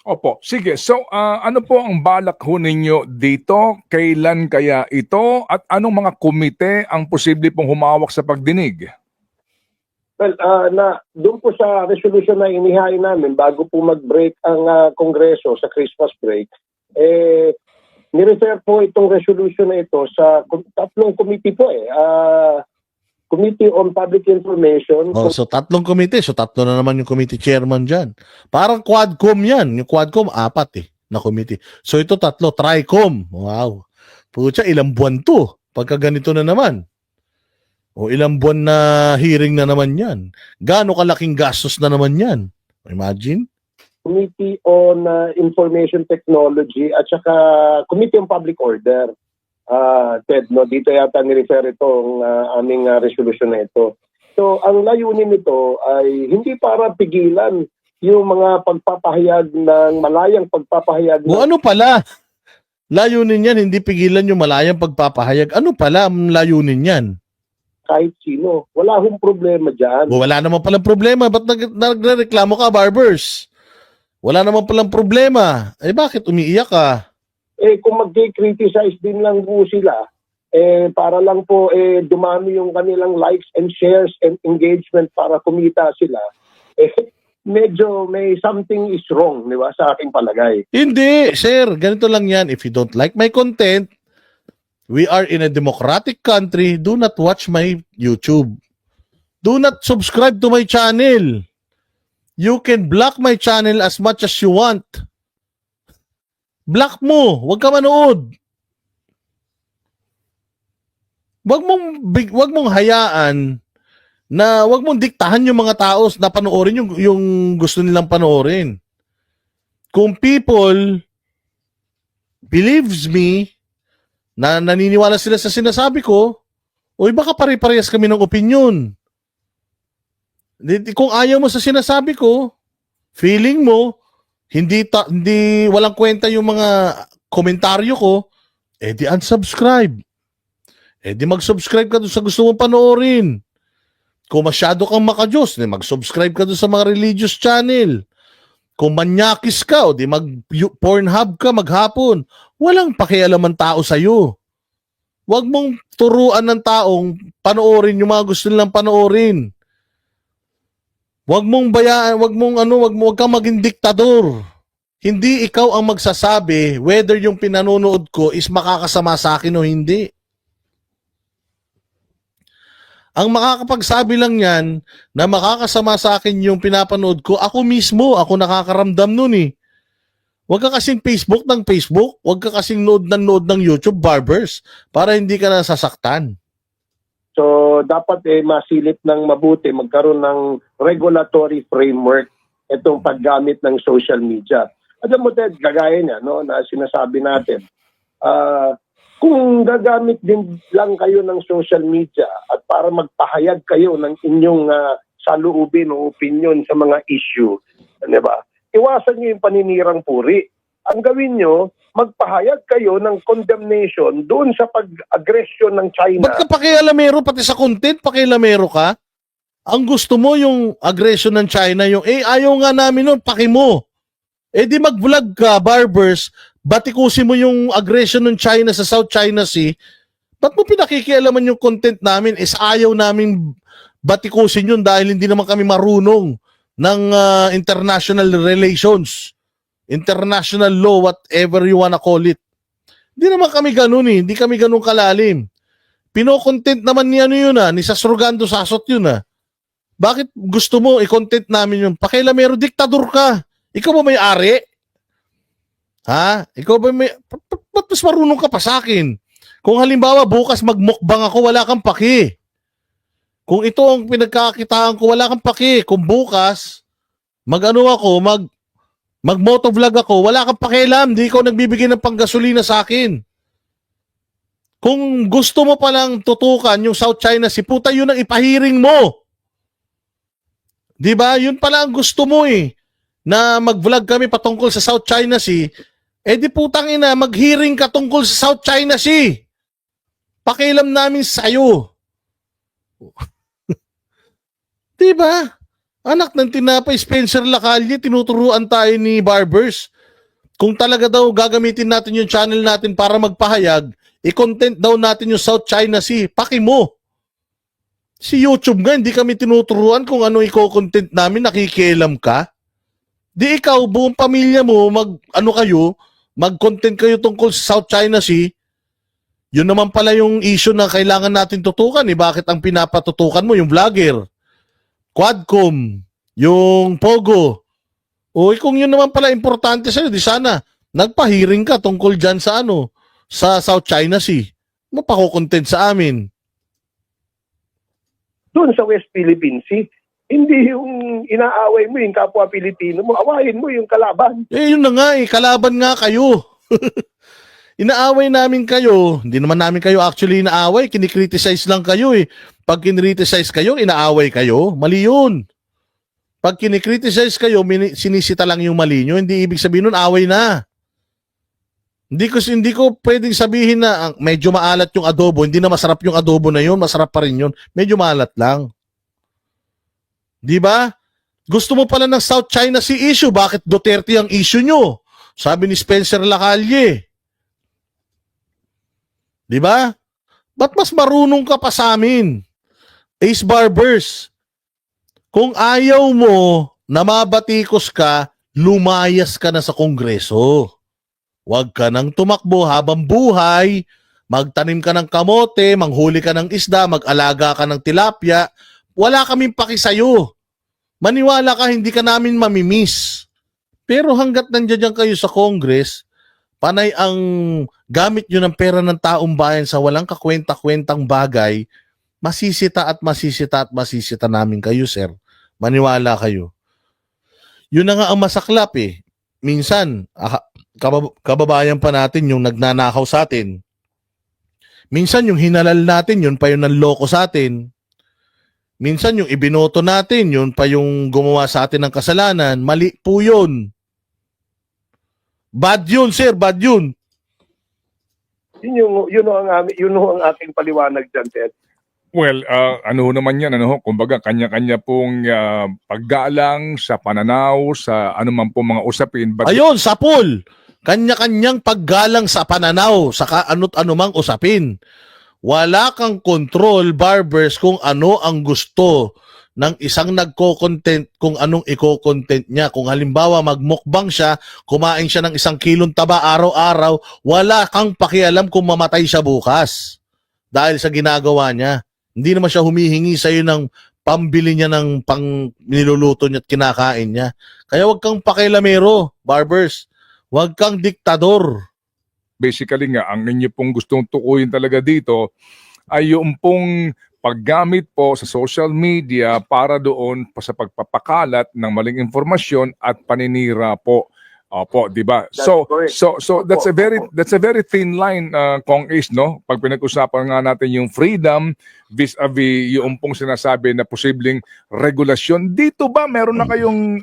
Opo, sige. So, ano po ang balak ho ninyo dito? Kailan kaya ito? At anong mga komite ang posible pong humawak sa pagdinig? Well, doon po sa resolution na inihain namin bago po mag-break ang Kongreso sa Christmas break, nirefer po itong resolution na ito sa tatlong committee po Committee on Public Information. So tatlong komite. So tatlo na naman yung committee chairman dyan. Parang Quadcom yan. Yung Quadcom, 4 na committee. So ito tatlo, Tricom. Wow. Pucha, ilang buwan to. Pagka ganito na naman. O ilang buwan na hearing na naman yan. Gaano kalaking gastos na naman yan. Imagine. Committee on Information Technology at saka Committee on Public Order. Ted, no, dito yata ni-refer itong aming resolution na ito. So, ang layunin nito ay hindi para pigilan yung mga pagpapahayag ng malayang pagpapahayag. O ano pala? Layunin yan, hindi pigilan yung malayang pagpapahayag. Ano pala ang layunin yan? Kahit sino. Wala hong problema dyan. O, wala naman palang problema. Ba't nagreklamo ka, Barbers? Wala naman palang problema. Eh bakit umiiyak ka? Kung mag-criticize din lang po sila, para lang po dumami yung kanilang likes and shares and engagement para kumita sila, medyo may something is wrong, di ba, sa aking palagay. Hindi, sir. Ganito lang yan. If you don't like my content, we are in a democratic country. Do not watch my YouTube. Do not subscribe to my channel. You can block my channel as much as you want. Block mo. Huwag ka manood. Wag mong hayaan na wag mong diktahan yung mga tao na panoorin yung gusto nilang panoorin. Kung people believes me na naniniwala sila sa sinasabi ko, o baka pare-parehas kami ng opinion. Kung ayaw mo sa sinasabi ko, feeling mo, hindi walang kwenta yung mga komentaryo ko, di unsubscribe. Di mag-subscribe ka doon sa gusto mong panoorin. Kung masyado kang makajos, mag-subscribe ka doon sa mga religious channel. Kung manyakis ka, di mag-Pornhub ka maghapon. Walang pakialam ang tao sa'yo. Huwag mong turuan ng taong panoorin yung mga gusto nilang panoorin. Huwag mong bayaan, huwag kang maging diktador. Hindi ikaw ang magsasabi whether yung pinanonood ko is makakasama sa akin o hindi. Ang makakapagsabi lang yan na makakasama sa akin yung pinapanood ko, ako mismo, ako nakakaramdam nun eh. Huwag ka kasing Facebook ng Facebook, huwag ka kasing nood ng YouTube, Barbers, para hindi ka nasasaktan. So, dapat masilip ng mabuti, magkaroon ng regulatory framework itong paggamit ng social media. Alam mo, Ted, gagaya niya, no, na sinasabi natin, kung gagamit din lang kayo ng social media at para magpahayag kayo ng inyong saloobin o opinion sa mga issue, di ba? Iwasan niyo yung paninirang puri. Ang gawin niyo, magpahayag kayo ng condemnation doon sa pag-aggression ng China. Ba't ka pakialamero pati sa content? Pakialamero ka? Ang gusto mo yung aggression ng China, yung ayaw nga namin nun, paki mo. Di mag-vlog ka, Barbers, batikusin mo yung aggression ng China sa South China Sea. Ba't mo pinakikialaman yung content namin? Ayaw namin batikusin yun dahil hindi naman kami marunong ng international relations. International law, whatever you wanna call it. Hindi naman kami ganun eh. Hindi kami ganun kalalim. Pino-content naman ni ni Sasrogando Sasot yun Bakit gusto mo i-content namin yun? Pakialamero, diktador ka. Ikaw ba may-ari? Ha? Ikaw ba may... Ba't mas marunong ka pa sa akin? Kung halimbawa bukas magmukbang ako, wala kang paki. Kung ito ang pinagkakitaan ko, wala kang paki. Kung bukas, mag-motovlog ako, wala kang pakialam, di ikaw nagbibigay ng panggasolina sa akin. Kung gusto mo palang tutukan yung South China Sea, puta yun ang ipahiring mo. Di ba? Yun pala ang gusto mo na mag-vlog kami patungkol sa South China Sea, di putang ina, mag-hearing ka tungkol sa South China Sea. Pakialam namin sa'yo. Di ba? Anak ng tinapay, Spencer Lacalle, tinuturuan tayo ni Barbers. kung talaga daw gagamitin natin yung channel natin para magpahayag, i-content daw natin yung South China Sea. Paki mo. Si YouTube nga, hindi kami tinuturuan kung ano i-content namin, nakikialam ka. Di ikaw, buong pamilya mo, mag-content kayo tungkol sa South China Sea. Yun naman pala yung issue na kailangan natin tutukan. Bakit ang pinapatutukan mo, yung vlogger, Quadcom, yung Pogo. Kung yun naman pala importante sa'yo, di sana nagpahiring ka tungkol dyan sa sa South China Sea. Mapakukontent sa amin. Doon sa West Philippine Sea, hindi yung inaaway mo yung kapwa Pilipino mo, awayin mo yung kalaban. Yun na nga kalaban nga kayo. Inaaway namin kayo. Hindi naman namin kayo actually inaaway, kinikriticize lang kayo Pag kinikriticize kayo, inaaway kayo. Mali yun. Pag kinikriticize kayo, sinisita lang yung mali nyo, hindi ibig sabihin nun away na. Hindi ko pwedeng sabihin na medyo maalat yung adobo, hindi na masarap yung adobo na yun, masarap pa rin yun. Medyo maalat lang. Di ba? Gusto mo pala ng South China Sea issue, bakit Duterte ang issue nyo? Sabi ni Spencer Lacalle. Di ba? Ba't mas marunong ka pa sa amin? Ace Barbers. Kung ayaw mo na mabatikos ka, lumayas ka na sa Kongreso. Huwag ka nang tumakbo habang buhay, magtanim ka ng kamote, manghuli ka ng isda, mag-alaga ka ng tilapia. Wala kaming paki sa'yo. Maniwala ka, hindi ka namin mamimiss. Pero hanggat nandiyan kayo sa Congress, panay ang gamit nyo ng pera ng taong bayan sa walang kakwenta-kwentang bagay, masisita at masisita at masisita namin kayo, sir. Maniwala kayo. Yun na nga ang masaklap Minsan, kababayan pa natin yung nagnanakaw sa atin. Minsan yung hinalal natin, yun pa yung nanloko sa atin. Minsan yung ibinoto natin, yun pa yung gumawa sa atin ng kasalanan. Mali po yun. Bad yun, sir. Bad yun. Yun ang aking paliwanag dyan, Ted. Well, ano naman yan, kumbaga kanya-kanya pong paggalang sa pananaw, sa anuman pong mga usapin. But Ayun, sapul. Kanya-kanyang paggalang sa pananaw, sa ano't anumang usapin. Wala kang control, Barbers, kung ano ang gusto ng isang nagko-content, kung anong iko-content niya. Kung halimbawa magmukbang siya, kumain siya ng 1 kilong taba araw-araw, wala kang pakialam kung mamatay siya bukas dahil sa ginagawa niya. Hindi naman siya humihingi sa iyo ng pambili niya ng pang niluluto niya at kinakain niya. Kaya wag kang pakialamero, Barbers. Wag kang diktador. basically nga, ang inyo pong gustong tukuyin talaga dito ay yung pong paggamit po sa social media para doon pa sa pagpapakalat ng maling informasyon at paninira po. Opo, 'di ba? That's correct. So that's a very thin line, Kong Ace, no? Pag pinag-usapan nga natin yung freedom vis-a-vis yung pong sinasabi na posibleng regulasyon. Dito ba meron na kayong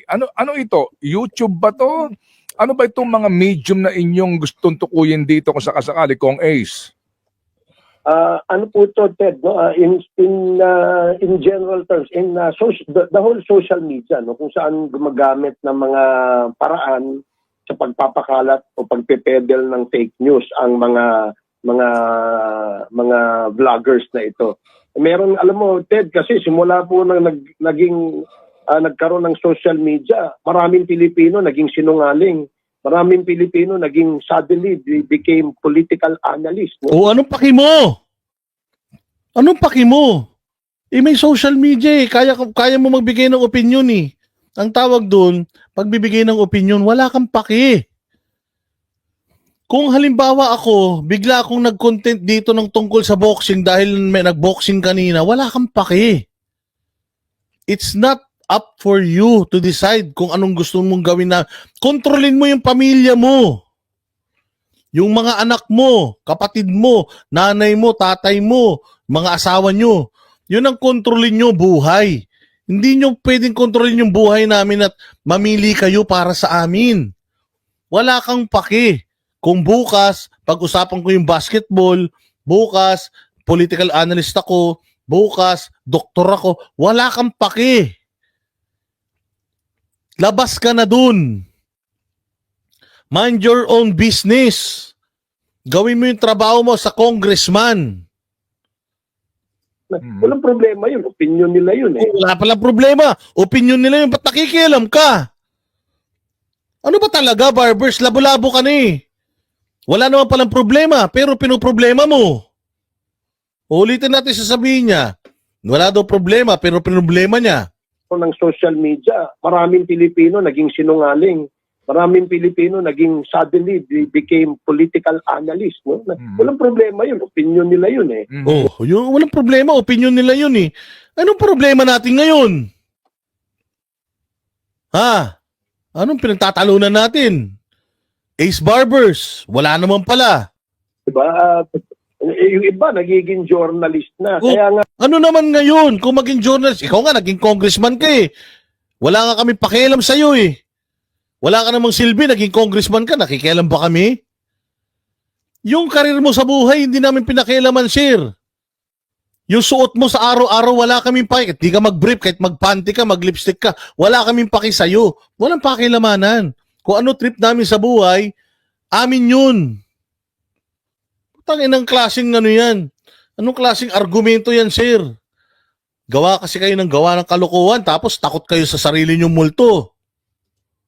ano ito? YouTube ba 'to? Ano ba itong mga medium na inyong gustong tukuyin dito kung sakasakali, Kong Ace? Ano po ito, Ted, no? In general terms, the whole social media, no, kung saan gumagamit ng mga paraan sa pagpapakalat o pagpepedel ng fake news ang mga vloggers na ito. Meron, alam mo, Ted, kasi simula po nang nagkaroon ng social media, maraming Pilipino naging sinungaling. Maraming Pilipino naging suddenly became political analyst. No? O anong paki mo? Anong paki mo? May social media Kaya mo magbigay ng opinion Ang tawag doon, pagbibigay ng opinion, wala kang paki. Kung halimbawa ako, bigla akong nag-content dito ng tungkol sa boxing dahil may nag-boxing kanina, wala kang paki. It's not up for you to decide kung anong gusto mong gawin na. Kontrolin mo yung pamilya mo. Yung mga anak mo, kapatid mo, nanay mo, tatay mo, mga asawa nyo. Yun ang kontrolin nyo buhay. Hindi nyo pwedeng kontrolin yung buhay namin at mamili kayo para sa amin. Wala kang paki. Kung bukas, pag-usapan ko yung basketball, bukas, political analyst ako, bukas, doktor ako, wala kang paki. Labas ka na dun. Mind your own business. Gawin mo yung trabaho mo sa congressman. Walang problema yun. Opinion nila yun eh. Wala palang problema. Opinion nila yun. Ba't nakikialam ka? Ano ba talaga, Barbers? Labo-labo ka na eh. Wala naman palang problema, pero pinoproblema mo. Ulitin natin sasabihin niya. Wala daw problema, pero pinoproblema niya. Ng social media, maraming Pilipino naging sinungaling. Maraming Pilipino naging suddenly became political analyst. No? Walang problema yun. Opinion nila yun eh. Oh, yung walang problema, opinion nila yun eh. Anong problema natin ngayon? Ha? Anong pinagtatalunan natin? Ace Barbers, wala naman pala. Diba? Yung iba nagiging journalist na. Oh, Kaya nga ano naman ngayon kung maging journalist? Ikaw nga, naging congressman ka eh. Wala nga kami pakialam sa'yo eh. Wala ka namang silbi, naging congressman ka, nakikialam ba kami? Yung karir mo sa buhay, hindi namin pinakialaman, sir. Yung suot mo sa araw-araw, wala kaming paki. Kahit di ka mag-brief, kahit mag-panty ka, mag-lipstick ka, wala kaming paki sa'yo. Walang pakilamanan. Kung ano trip namin sa buhay, amin yun. Tangin ng klaseng ano yan. Anong klaseng argumento yan, sir? Gawa kasi kayo ng gawa ng kalokohan, tapos takot kayo sa sarili nyong multo.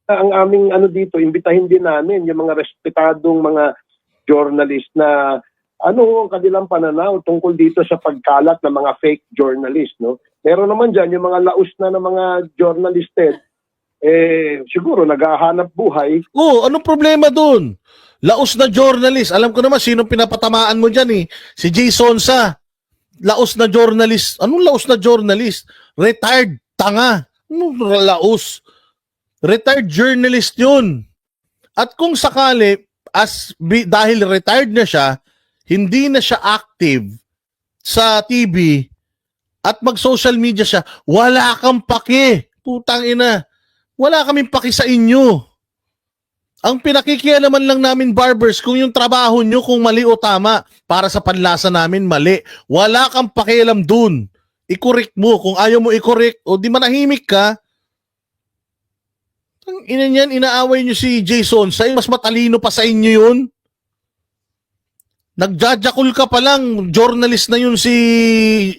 ang aming dito, imbitahin din namin yung mga respetadong mga journalist na ano ang kanilang pananaw tungkol dito sa pagkalat ng mga fake journalist, no? Meron naman diyan yung mga laos na ng mga journalist siguro naghahanap buhay. Oh, anong problema dun? Laos na journalist. Alam ko naman sinong pinapatamaan mo dyan eh. Si Jason Sa. Laos na journalist. Anong laos na journalist? Retired tanga. Anong laos? Retired journalist yun. At kung sakali, dahil retired na siya, hindi na siya active sa TV at mag-social media siya, wala kang paki. Putang ina. Wala kaming paki sa inyo. Ang pinakikialaman lang namin, Barbers, kung yung trabaho nyo, kung mali o tama, para sa panlasa namin, mali. Wala kang pakialam dun. I-correct mo. Kung ayaw mo i-correct, o di manahimik ka, ang ina niyan, inaaway nyo si Jason. Sa'yo, mas matalino pa sa inyo yun. Nagjajakul ka pa lang. Journalist na yun si,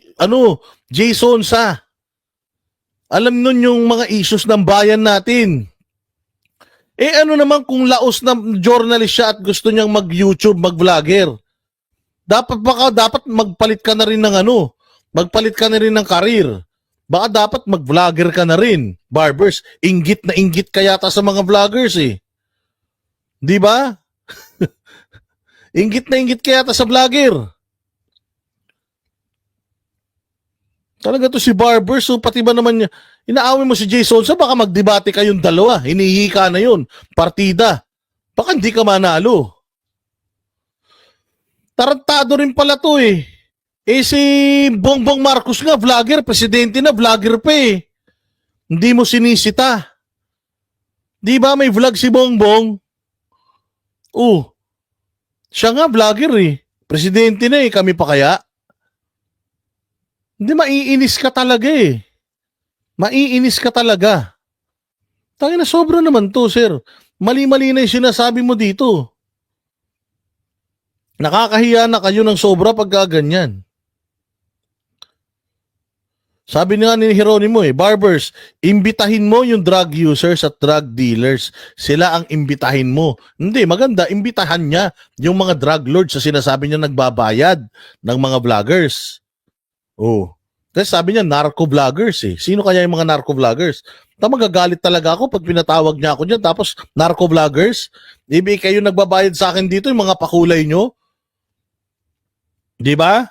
Jason Sa. Alam nun yung mga issues ng bayan natin. Ano naman kung laos na journalist siya at gusto niyang mag-YouTube, mag-vlogger? Dapat magpalit ka na rin ng magpalit ka na rin ng karir. Baka dapat mag-vlogger ka na rin. Barbers, inggit na inggit ka yata sa mga vloggers eh. Di ba? Inggit na inggit ka yata sa vlogger. Talaga to si Barbers, so pati ba naman niya, inaaway mo si Jason, so baka magdebate kayong dalawa, hinihika na yun, partida. Baka hindi ka manalo. Tarantado rin pala to eh. Si Bongbong Marcos nga, vlogger, presidente na, vlogger pa eh. Hindi mo sinisita. Di ba may vlog si Bongbong? Siya nga vlogger eh. Presidente na eh, kami pa kaya? Hindi, maiinis ka talaga eh. Maiinis ka talaga. Tangina, sobra naman to, sir. Mali-mali na yung sinasabi mo dito. Nakakahiya na kayo ng sobra pagka ganyan. Sabi nga ni Jeronimo Barbers, imbitahin mo yung drug users at drug dealers. Sila ang imbitahin mo. Hindi, maganda, imbitahan niya yung mga drug lords sa sinasabi niya nagbabayad ng mga vloggers. Kasi sabi niya, narco-vloggers eh. Sino kaya yung mga narco-vloggers? Magagalit talaga ako pag pinatawag niya ako niyan. Tapos, narco-vloggers? Ibig kayo nagbabayad sa akin dito, yung mga pakulay nyo? Di ba?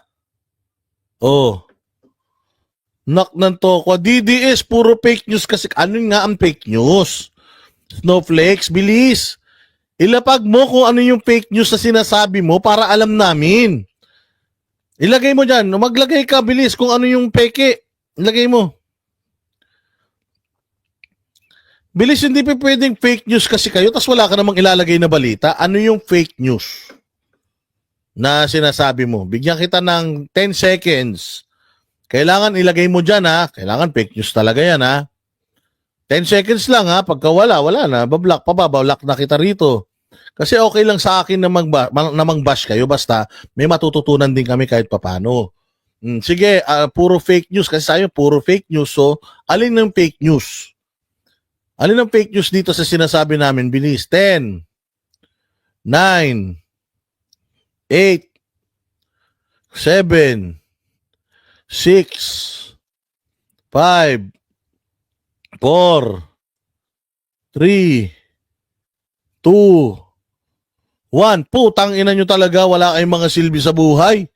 Nak ng toko. DDS, puro fake news kasi. Ano nga ang fake news? Snowflakes, bilis. Ilapag mo kung ano yung fake news na sinasabi mo para alam namin. Ilagay mo dyan. Maglagay ka, bilis, kung ano yung peke. Ilagay mo. Bilis, hindi pa pwedeng fake news kasi kayo tas wala ka namang ilalagay na balita. Ano yung fake news na sinasabi mo? Bigyan kita ng 10 seconds. Kailangan ilagay mo dyan ha. Kailangan fake news talaga yan ha. 10 seconds lang ha. Pagka wala na. Pabablock na kita rito. Kasi okay lang sa akin na mang-bash kayo basta may matututunan din kami kahit papano. Sige, puro fake news kasi sayo puro fake news. So, alin ng fake news? Alin ng fake news dito sa sinasabi namin? Bilis. 10, 9, 8, 7, 6, 5, 4, 3, 2, 1. Putang ina nyo talaga, wala kayong mga silbi sa buhay.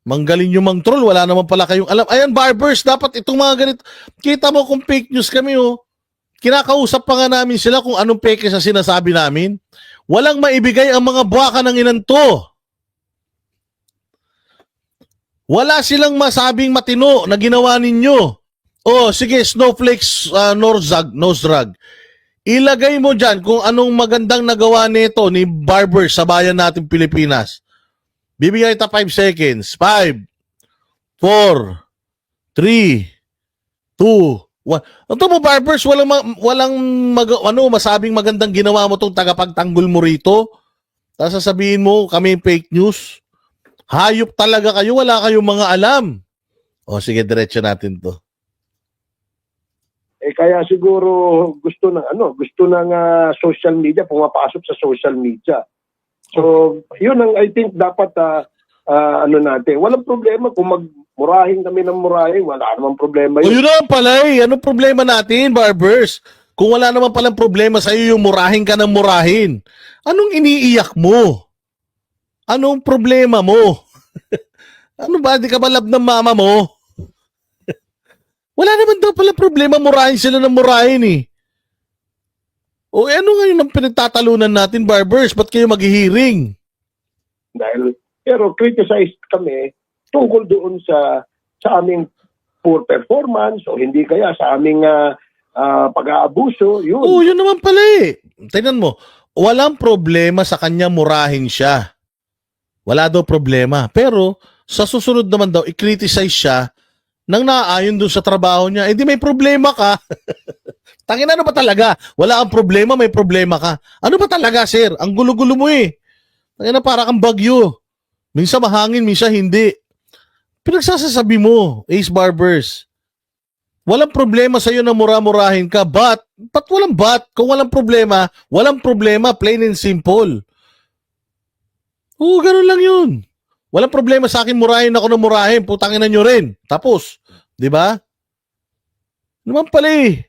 Manggaling nyo mang-troll, wala naman pala kayong alam. Ayan, barbers, dapat itong mga ganito. Kita mo kung fake news kami, oh. Kinakausap pa nga namin sila kung anong peke sa sinasabi namin. Walang maibigay ang mga buwaka ng inanto. Wala silang masabing matino na ginawa ninyo. Oh, sige, snowflakes, nose rag. Ilagay mo dyan kung anong magandang nagawa nito ni Barber sa bayan natin Pilipinas. Bibigyan kita 5 seconds. 5, 4, 3, 2, 1. Ito mo, Barbers, walang masabing magandang ginawa mo itong tagapagtanggol mo rito. Tapos sasabihin mo, kami fake news. Hayop talaga kayo, wala kayong mga alam. O sige, diretso natin to. Kaya siguro gusto ng social media, pumapasok sa social media. So, yun ang I think dapat natin. Walang problema kung magmurahin kami ng murahin, wala namang problema O yun. yun naman pala eh. Anong problema natin, Barbers? Kung wala naman palang problema sa iyo yung murahin ka ng murahin, anong iniiyak mo? Anong problema mo? Ano ba? Di ka ba love ng mama mo? Wala naman daw pala problema, murahin sila ng murahin eh. O ano ngayon ang pinagtatalunan natin, Barbers? Ba't kayo maghihiring? Pero criticize kami tungkol doon sa aming poor performance o hindi kaya sa aming pag-aabuso. Yun. Oo, yun naman pala eh. Tingnan mo, walang problema sa kanya murahin siya. Wala daw problema. Pero sa susunod naman daw, i-criticize siya nang naaayon doon sa trabaho niya. Eh di may problema ka. Tangina, ano ba talaga? Wala kang problema, may problema ka. Ano ba talaga, sir? Ang gulo-gulo mo eh. Tangina, para kang bagyo. Minsan mahangin, minsan hindi. Pinagsasasabi mo, Ace Barbers. Walang problema sa'yo na mura-murahin ka. But walang but? Kung walang problema, plain and simple. Oo, ganun lang yun. Walang problema sa akin, murahin ako ng murahin. Putangin na nyo rin. Tapos, di ba? Naman pala eh.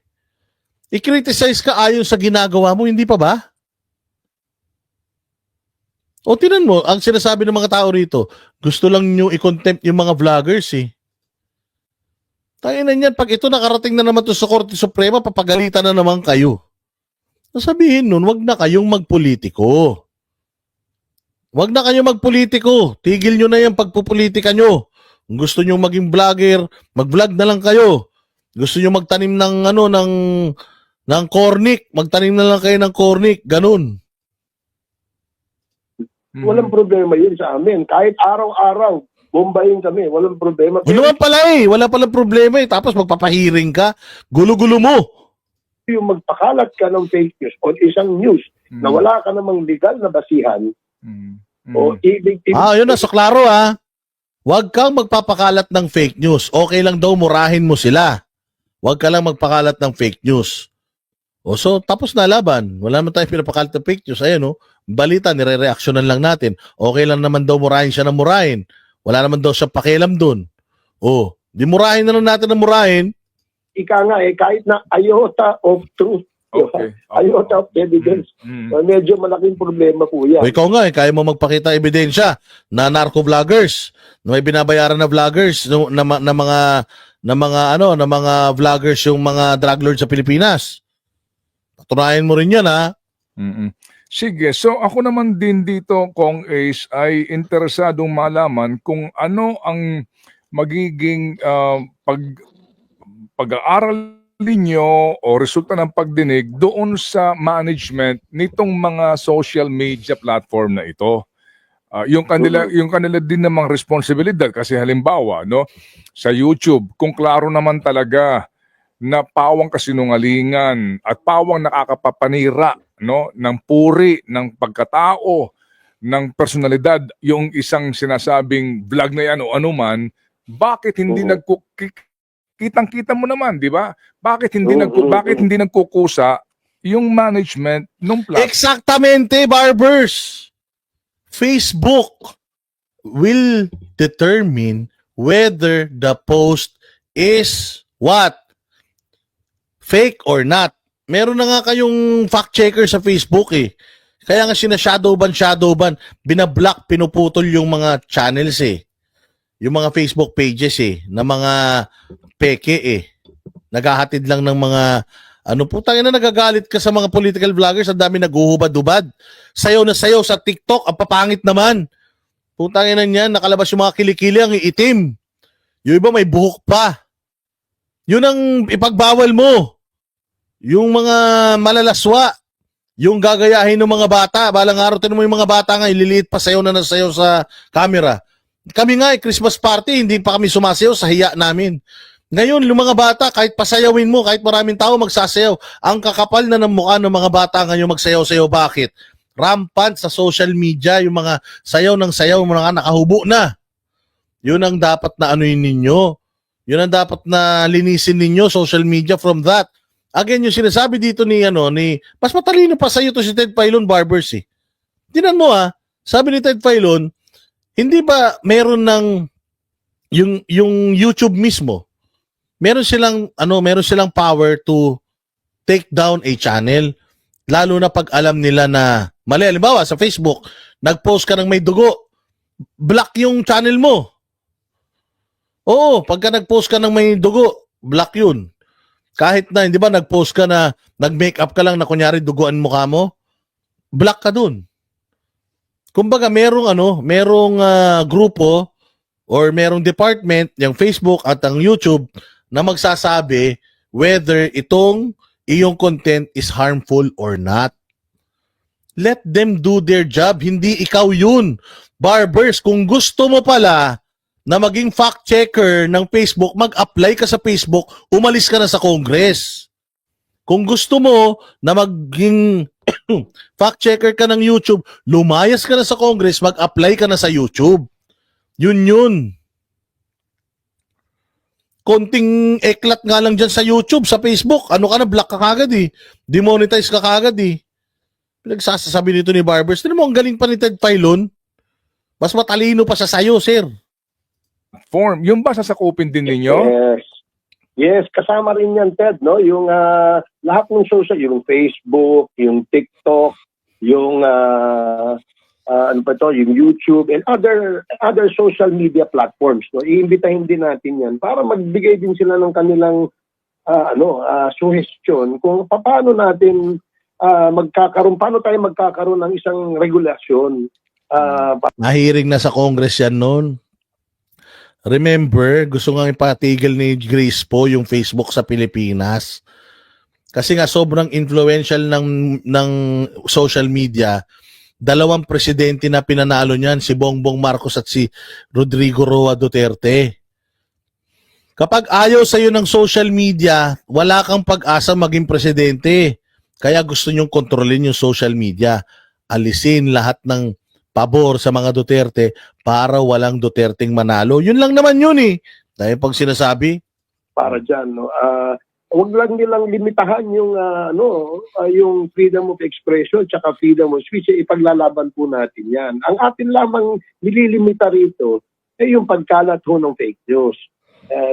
I-criticize ka ayon sa ginagawa mo, hindi pa ba? O tinan mo, ang sinasabi ng mga tao rito, gusto lang nyo i-contempt yung mga vloggers eh. Tayo na yan, pag ito nakarating na naman to sa Korte Suprema, papagalitan na naman kayo. Sabihin nun, wag na kayong magpolitiko. Wag na kayong magpolitiko. Tigil nyo na yung pagpupolitika nyo. Kung gusto nyo maging vlogger, mag-vlog na lang kayo. Gusto nyo magtanim ng cornic, magtanim na lang kayo ng cornic, ganun. Walang problema yun sa amin. Kahit araw-araw, bombayin kami. Walang problema. Yun naman pala eh. Wala palang problema eh. Tapos magpapahiring ka. Gulo-gulo mo. Yung magpakalat ka ng fake news o isang news na wala ka namang legal na basihan o ibig yun na. So klaro ah. Huwag kang magpapakalat ng fake news. Okay lang daw murahin mo sila. Huwag ka lang magpakalat ng fake news. O so, tapos na laban. Wala naman tayong pinapakalat ng fake news. Ayan o. Balita, nire-reactionan lang natin. Okay lang naman daw murahin siya ng murahin. Wala naman daw siya pakialam dun. O, di murahin na lang natin ng murahin. Ika nga kahit na iota of truth, Okay. iota of evidence, medyo malaking problema po yan. O ikaw nga, kaya mo magpakita ebidensya na narco-vloggers, na may binabayaran na vloggers, na mga vloggers yung mga drug lord sa Pilipinas. Patunayan mo rin yan, ha? Sige, so ako naman din dito, Kong Ace, ay interesadong malaman kung ano ang magiging pag-aaral ninyo o resulta ng pagdinig doon sa management nitong mga social media platform na ito. Yung kanila din namang responsibilidad kasi halimbawa no sa YouTube kung klaro naman talaga na pawang kasinungalingan at pawang nakakapapanira no, ng puri, ng pagkatao, ng personalidad, yung isang sinasabing vlog na yan o anuman, bakit hindi kitang-kita mo naman, di ba? Bakit hindi nagkukusa yung management ng platform? Exactamente, barbers. Facebook will determine whether the post is what? Fake or not. Meron na nga kayong fact checker sa Facebook eh. Kaya nga shadowban, binablock, pinuputol yung mga channels eh. Yung mga Facebook pages eh, na mga peke eh. Naghahatid lang ng mga putang ina, nagagalit ka sa mga political vloggers, ang dami naghuhubad-hubad. Sayaw na sayaw sa TikTok, ang papangit naman. Putang ina niyan, nakalabas yung mga kilikili, ang iitim. Yung iba may buhok pa. Yun ang ipagbawal mo. Yung mga malalaswa, yung gagayahin ng mga bata, balang araw tinan mo yung mga bata nga, ililiit pa sayaw na nasayaw sa camera. Kami nga, Christmas party, hindi pa kami sumasayaw sa hiya namin. Ngayon, yung mga bata, kahit pasayawin mo, kahit maraming tao magsasayaw, ang kakapal na ng mukha ng mga bata ngayon magsayaw-sayaw. Bakit? Rampant sa social media, yung mga sayaw ng sayaw, mga nakahubo na. Yun ang dapat na anuin ninyo. Yun ang dapat na linisin ninyo, social media from that. Again, yung sinasabi dito ni mas matalino pa sa'yo to si Ted Filon Barbers eh. Tinan mo sabi ni Ted Filon, hindi ba meron ng yung YouTube mismo, meron silang power to take down a channel, lalo na pag alam nila na mali. Halimbawa sa Facebook, nag-post ka ng may dugo, block yung channel mo. Oo, pagka nag-post ka ng may dugo, block yun. Kahit na, hindi ba, nag-post ka na, nag-makeup ka lang na kunyari duguan mukha mo, block ka dun. Kumbaga, merong grupo or merong department, yung Facebook at ang YouTube, na magsasabi whether iyong content is harmful or not. Let them do their job. Hindi ikaw yun. Barbers, kung gusto mo pala na maging fact checker ng Facebook, mag-apply ka sa Facebook, umalis ka na sa Congress. Kung gusto mo na maging fact checker ka ng YouTube, lumayas ka na sa Congress, mag-apply ka na sa YouTube. Yun. Konting eklat nga lang dyan sa YouTube, sa Facebook, block ka kagad eh. Demonetize ka kagad eh. Pinagsasabi nito ni Barbers, tinan mo, ang galing pa ni Ted Filon. Mas matalino pa sa sayo, sir. Form, yung ba sasakupin din ninyo? Yes, kasama rin yan, Ted, no? Yung lahat ng social, yung Facebook, yung TikTok, yung yung YouTube and other social media platforms, no? Iimbitahin din natin yan para magbigay din sila ng kanilang suggestion kung paano natin paano tayo magkakaroon ng isang regulasyon. Nahiring na sa Congress yan noon. Remember, gusto nga ipatigil ni Grace po yung Facebook sa Pilipinas. Kasi nga sobrang influential ng social media. 2 presidente na pinanalo niyan, si Bongbong Marcos at si Rodrigo Roa Duterte. Kapag ayaw sa'yo ng social media, wala kang pag-asa maging presidente. Kaya gusto nyong kontrolin yung social media. Alisin lahat ng pabor sa mga Duterte para walang Duterteng manalo. Yun lang naman yun eh. Dahil pag sinasabi, para dyan, no? Huwag lang nilang limitahan yung yung freedom of expression tsaka freedom of speech. Ipaglalaban po natin yan. Ang atin lamang nililimita rito ay yung pagkalat ho ng fake news.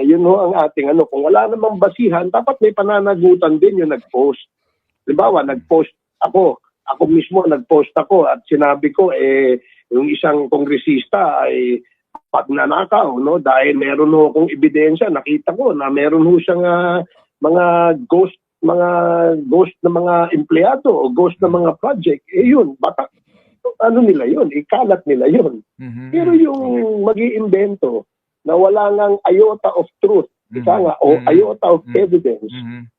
Yun ho ang ating kung wala namang basihan, dapat may pananagutan din yung nag-post. Halimbawa, nag-post ako mismo nag-post ako at sinabi ko yung isang kongresista ay pagnanakaw, no? Dahil meron ho akong ebidensya, nakita ko na meron ho siyang mga ghost na mga empleyado o ghost na mga project. Yun, nila yun, ikalat nila yun. Mhm. Pero yung mag-iimbento na wala ngang iota of truth, o iota of evidence,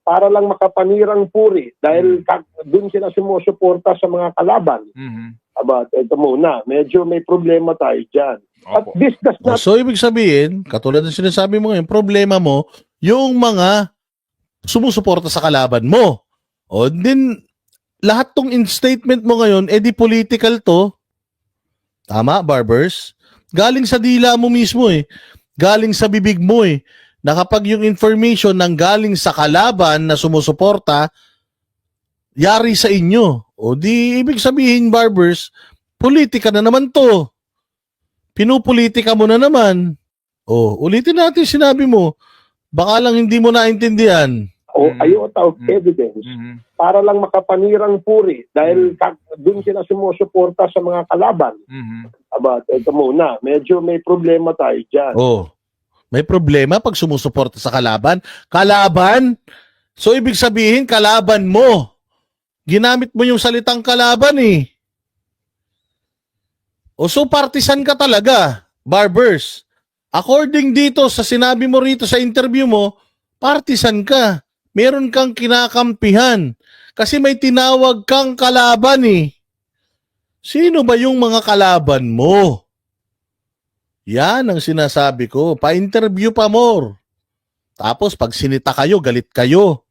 para lang makapanirang puri dahil dun sila sumusuporta sa mga kalaban. Ito muna, medyo may problema tayo dyan. At this does not... so ibig sabihin, katulad ng sinasabi mo ngayon, problema mo, yung mga sumusuporta sa kalaban mo. O din, lahat tong in-statement mo ngayon, di political to. Tama, Barbers? Galing sa dila mo mismo Galing sa bibig mo Na kapag yung information nang galing sa kalaban na sumusuporta, yari sa inyo. O di, ibig sabihin, Barbers, politika na naman to. Pinupolitika mo na naman. O, ulitin natin sinabi mo. Baka lang hindi mo naintindihan. O iota of evidence para lang makapanirang puri dahil doon sila sumusuporta sa mga kalaban. Aba, ito muna, medyo may problema tayo dyan. Oh, may problema pag sumusuporta sa kalaban? Kalaban? So, ibig sabihin, kalaban mo. Ginamit mo yung salitang kalaban O, so partisan ka talaga, Barbers. According dito sa sinabi mo rito sa interview mo, partisan ka. Meron kang kinakampihan. Kasi may tinawag kang kalaban Sino ba yung mga kalaban mo? Yan ang sinasabi ko. Pa-interview pa more. Tapos pag sinita kayo, galit kayo.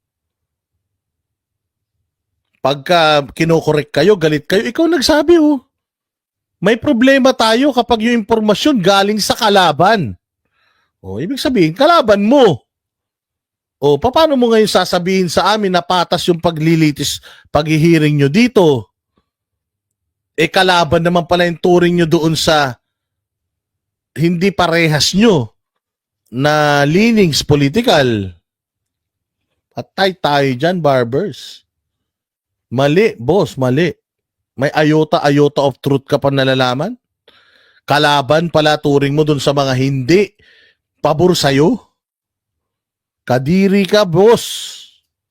Pagka kinokorek kayo, galit kayo. Ikaw nagsabi May problema tayo kapag yung impormasyon galing sa kalaban. O, ibig sabihin, kalaban mo. O, paano mo ngayon sasabihin sa amin na patas yung paglilitis, paghihiring nyo dito? Kalaban naman pala yung turing nyo doon sa hindi parehas nyo na leanings political. Patay tayo dyan, Barbers. Mali, boss, mali. May ayota of truth ka pa nalalaman? Kalaban pala turing mo doon sa mga hindi pabor sa'yo? Kadiri ka, boss.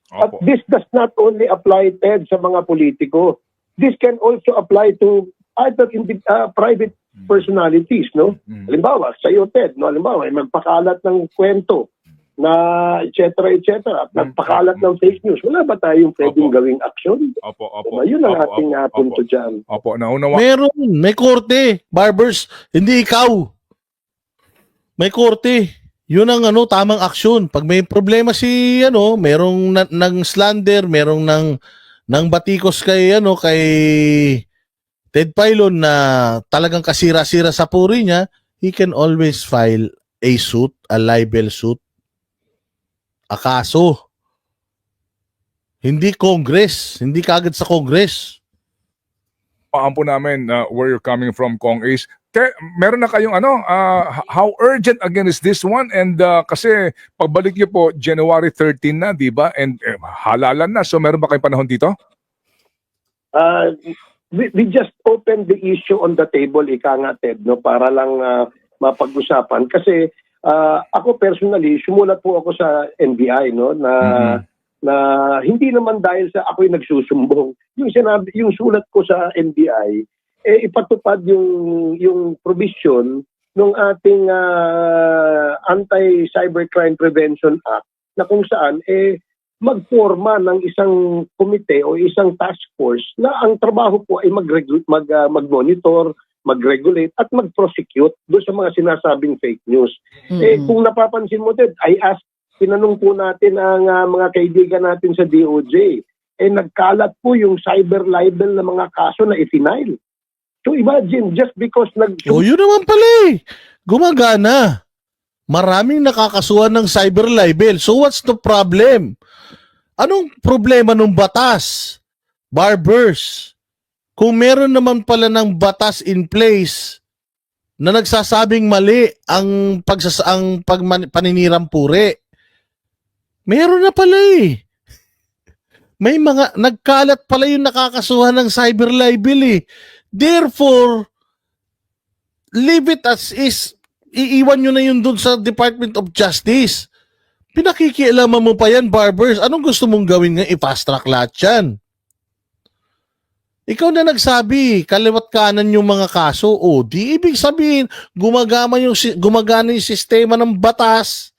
But this does not only apply, Ted, sa mga politiko. This can also apply to other private personalities, no? Halimbawa, sa iyo, Ted, no? Halimbawa, may magpakalat ng kwento na et cetera, nagpakalat ng fake news. Wala ba tayong pwedeng gawing aksyon? Opo. Yun ang ating punto dyan. Opo, naunawa. Meron, may korte. Barbers, hindi ikaw. May korte. Yun ang tamang aksyon. Pag may problema merong ng slander, merong ng batikos kay kay Ted Filon na talagang kasira-sira sa puri niya, he can always file a suit, a libel suit. A kaso. Hindi Congress, hindi kaagad sa Congress. Paampo namin where you're coming from, Kong Ace. Meron na kayong how urgent again is this one? And kasi pagbalik niyo po January 13 na, di ba? And halalan na. So meron ba kayong panahon dito? We just opened the issue on the table, ika nga, Ted, no, para lang mapag-usapan. Kasi ako personally, sumulat po ako sa NBI, no, na hindi naman dahil sa ako'y nagsusumbong. Yung sulat ko sa NBI, ipatupad yung provision ng ating Anti-Cybercrime Prevention Act na kung saan magforma ng isang komite o isang task force na ang trabaho po ay mag-monitor, mag-regulate at mag-prosecute doon sa mga sinasabing fake news. Kung napapansin mo, Ted, tinanong po natin ang mga kaibigan natin sa DOJ. Nagkalat po yung cyber libel na mga kaso na i-file. So imagine, just because yun naman pala gumagana. Maraming nakakasuhan ng cyber libel. So what's the problem? Anong problema ng batas? Barbers. Kung meron naman pala ng batas in place na nagsasabing mali ang paninirang puri, meron na pala May mga nagkalat pala yung nakakasuhan ng cyber libel Therefore, leave it as is. Iiwan nyo na yun dun sa Department of Justice. Pinakikialaman mo pa yan, Barbers. Anong gusto mong gawin nga? I-fast track lahat yan. Ikaw na nagsabi, kaliwat kanan yung mga kaso. Di ibig sabihin, gumagana yung sistema ng batas.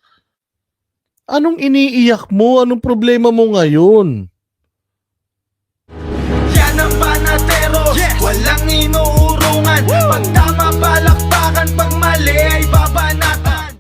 Anong iniiyak mo? Anong problema mo ngayon?